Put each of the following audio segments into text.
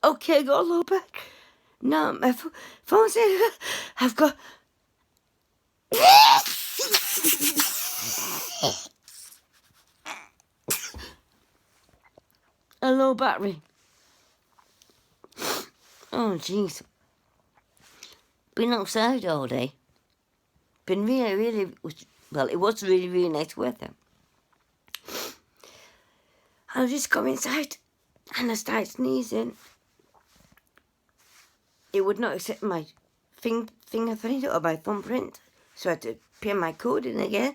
Okay, got a low back. No, my phone says I've got... a low battery. Oh, jeez. Been outside all day. Been really, well, it was really nice weather. I just come inside and I started sneezing. It would not accept my fingerprint or my thumbprint, so I had to put my code in again.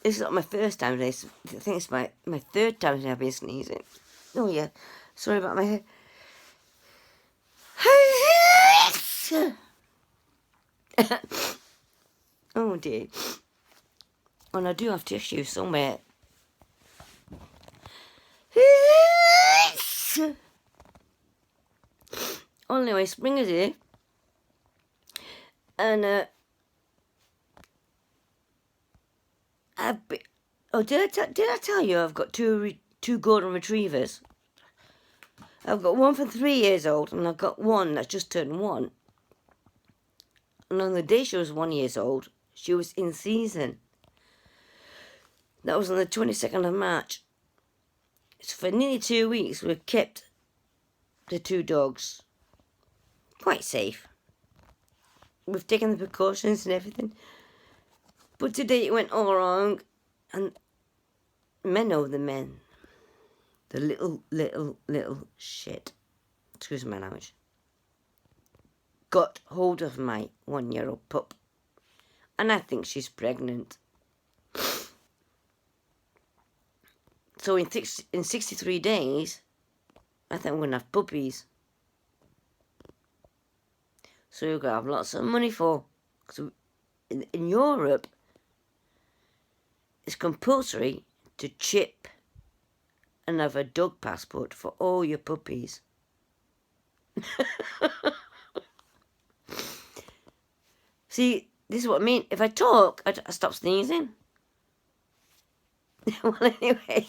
This is not my first time. I think it's my third time I've been sneezing. Oh yeah, sorry about my head. Oh dear. And I do have tissue somewhere. Anyway, spring is here. And did I tell you I've got two golden retrievers? I've got one for 3 years old, and I've got one that's just turned 1. And on the day she was 1 year old, she was in season. That was on the 22nd of March. So for nearly 2 weeks, we've kept the 2 dogs quite safe. We've taken the precautions and everything. But today it went all wrong, and the little shit, excuse my language, got hold of my 1-year-old pup. And I think she's pregnant. So in 63 days, I think we're going to have puppies. So you're going to have lots of money for. So in Europe, it's compulsory to chip and have a dog passport for all your puppies. See, this is what I mean. If I talk, I stop sneezing. Well, anyway,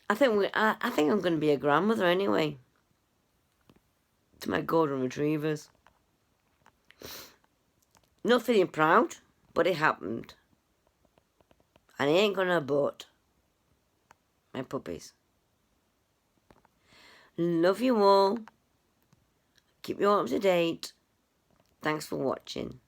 I think I'm going to be a grandmother anyway. To my golden retrievers. Not feeling proud, but it happened. And I ain't going to abort my puppies. Love you all. Keep you all up to date. Thanks for watching.